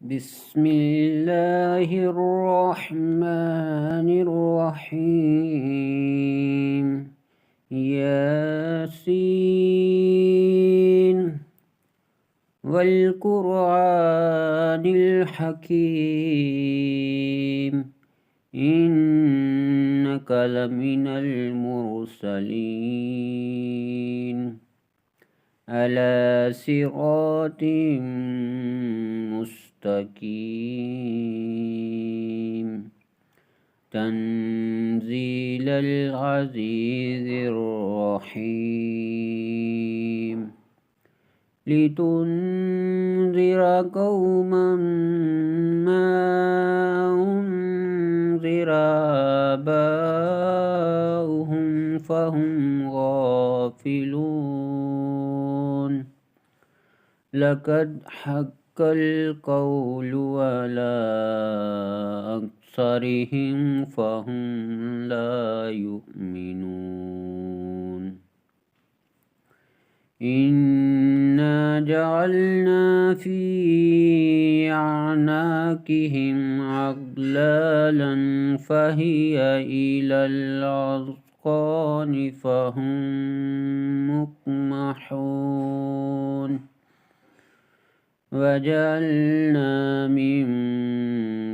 بسم الله الرحمن الرحيم ياسين والقرآن الحكيم إنك لمن المرسلين على صراط مستقيم تنزيل العزيز الرحيم لتنذر قوما ما أنذر آباؤهم فهم غافلون لقد حق القول على أكثرهم فهم لا يؤمنون إنا جعلنا في أعناقهم أغلالا فهي إلى الأذقان فهم مقمحون وجعلنا من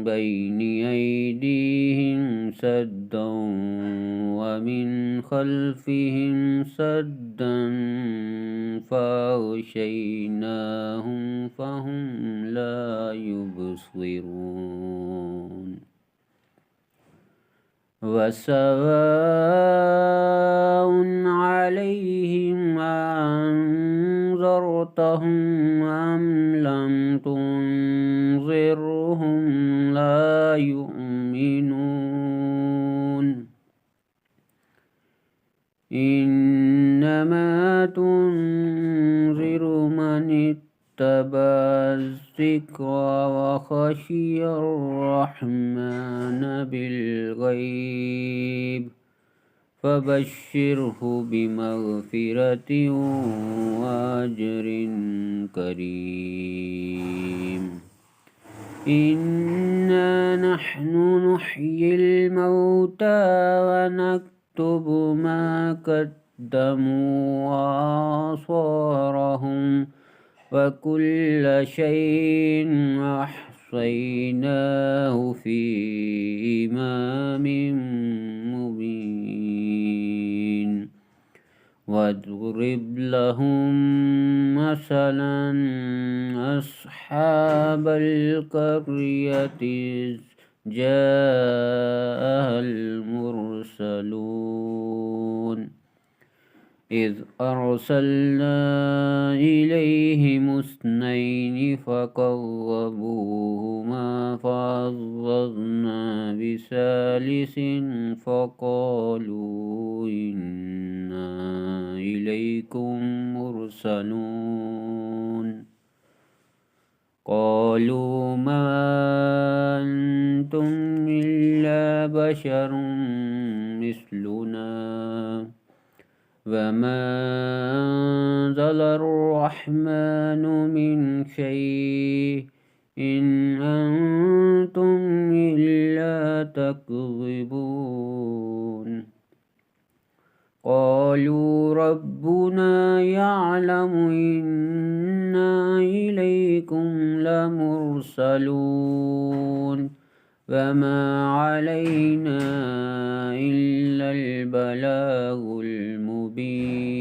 بين أيديهم سدا ومن خلفهم سدا فأغشيناهم فهم لا يبصرون وسواء عليهم أنذرتهم أم لم تنذرهم لا يؤمنون إنما تنذر من اتبع الذكر وخشي الرحمن بالغيب فبشره بمغفرة وأجر كريم إنا نحن نحيي الموتى ونكتب ما قدموا وآثارهم وكل شيء أحصيناه في إمام مبين واضرب لهم مثلا أصحاب القرية إذ جاءها المرسلون إذ أرسلنا إليهم اثنين فكذبوهما فعززنا بثالث فقالوا إنا إليكم مرسلون قالوا ما أنتم إلا بشر مثلنا وما أنزل الرحمن من شيء إن أنتم إلا تكذبون قالوا ربنا يعلم إنا إليكم لمرسلون وما علينا إلا البلاغ المبين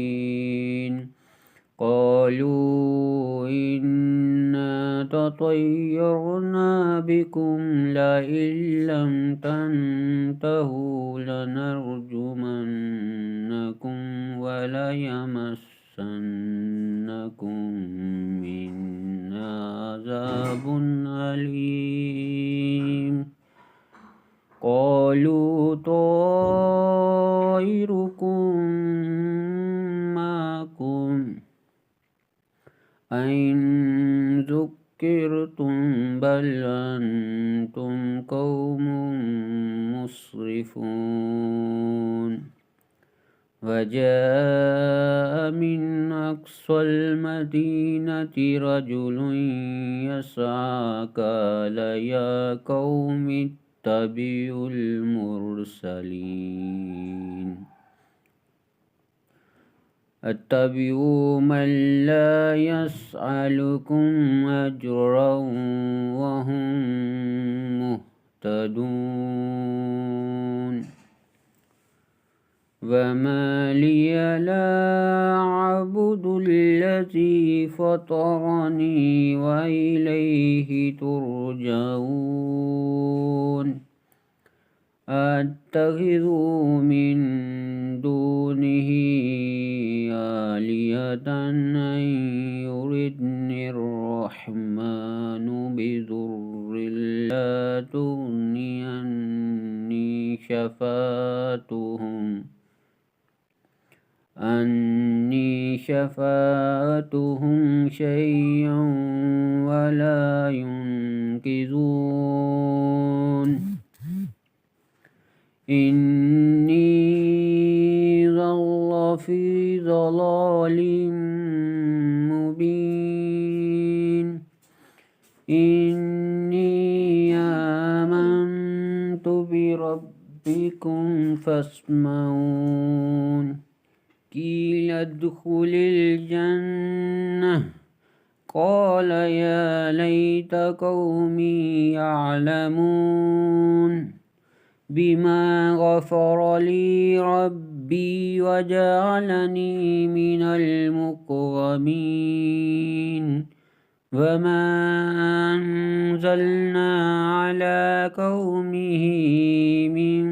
قالوا إنا تطيرنا بكم لئن لم تنتهوا لنرجمنكم وليمسنكم منا عذاب أليم قالوا طائركم معكم أئن ذكرتم بل أنتم قوم مسرفون وجاء من أقصى المدينة رجل يسعى قال يا قوم اتبعوا المرسلين اتبعوا من لا يسألكم أجرا وهم مهتدون وما لي لا أعبد الذي فطرني وإليه ترجعون أتخذ من دونه آلهة أن يردني الرحمن بضر لا تغني عني شفاعتهم شيئا ولا ينقذون إني ظل في ضلال مبين إني آمنت بربكم فاسمعون قيل ادخل الجنة قال يا ليت قومي يعلمون بما غفر لي ربي وجعلني من المكرمين وما أنزلنا على قومه من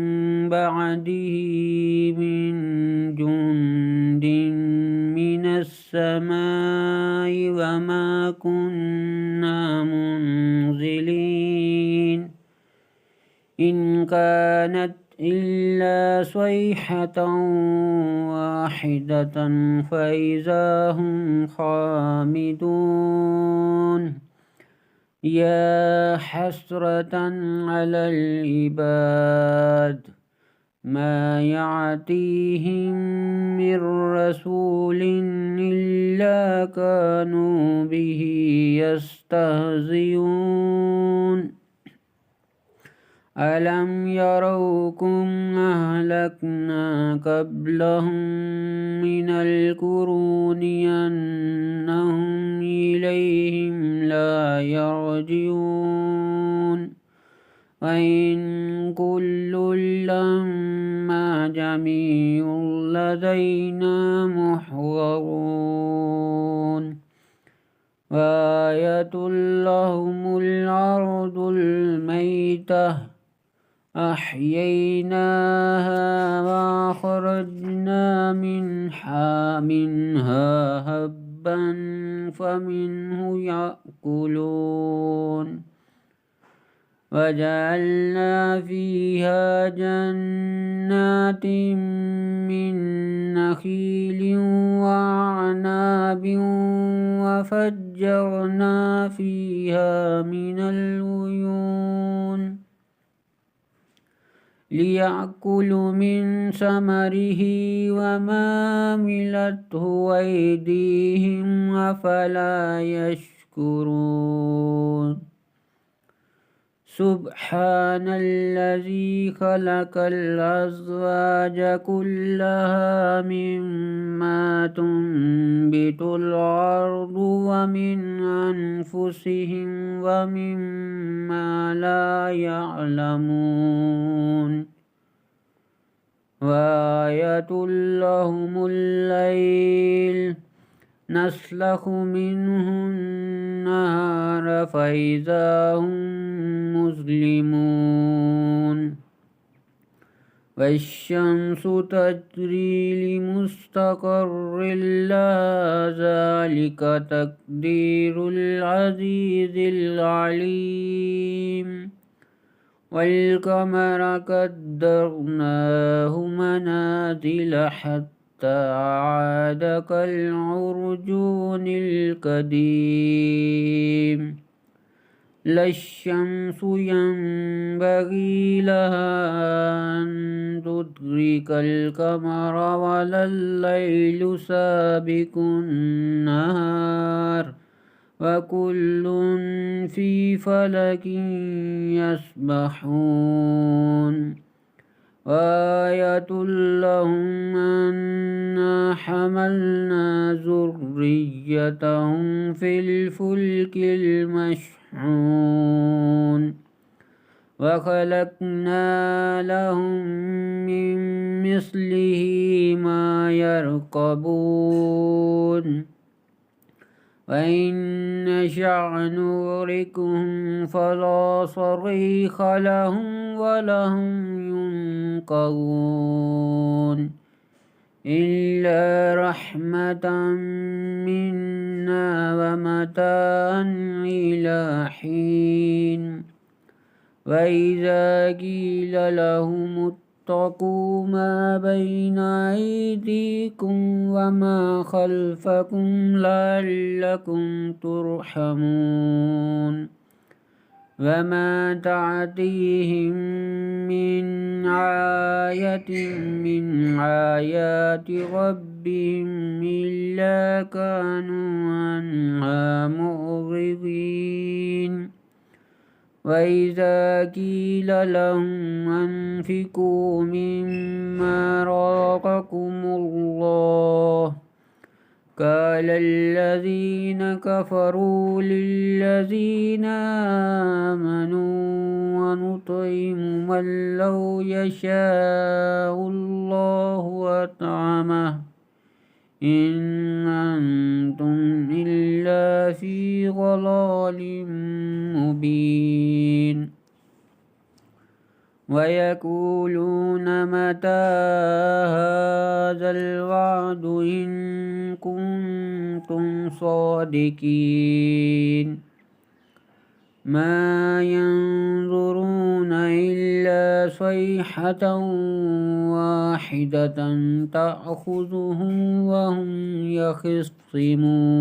بعده من جند من السماء وما كنا منزلين إن كانت إلا صيحة واحدة فإذا هم خامدون يا حسرة على العباد ما يعتيهم من رسول إلا كانوا به يستهزئون ألم يروكم أهلكنا قبلهم من القرون أنهم إليهم لا يرجعون وإن كل لما جميع لدينا محضرون وآية لهم الأرض الميتة أحييناها وأخرجنا منها هبا فمنه يأكلون وجعلنا فيها جنات من نخيل وأعناب وفجرنا فيها من العيون ليأكلوا من ثمره وما عملته أيديهم أفلا يشكرون سبحان الذي خلق الأزواج كلها مما تنبت الأرض ومن أنفسهم ومما لا يعلمون وآية لهم الليل نسلخ منه النهار فإذا هم مظلمون والشمس تجري لمستقر لها ذلك تقدير العزيز العليم والقمر قدرناه منازل حتى عاد كالعرجون القديم لا الشمس ينبغي لها أن تدرك القمر ولا الليل سابق النهار وكل في فلك يسبحون وآية لهم أنا حملنا ذريتهم في الفلك المشحون وخلقنا لهم من مثله ما يركبون وإن نشأ نغرقهم فلا صريخ لهم ولهم ينقذون إلا رحمة منا ومتاعا إلى حين وإذا قيل لهم اتقوا ما بين أيديكم وما خلفكم لعلكم ترحمون وما تعتيهم من آية من آيات ربهم إلا كانوا عنها معرضين وإذا قيل لهم أنفقوا مما رزقكم الله قال الذين كفروا للذين آمنوا ونطعم من لو يشاء الله أطعمه إن أنتم إلا في ضلال مبين ويقولون متى هذا الوعد إن كنتم صادقين ما ينظرون إلا صيحة واحدة تأخذهم وهم يخصمون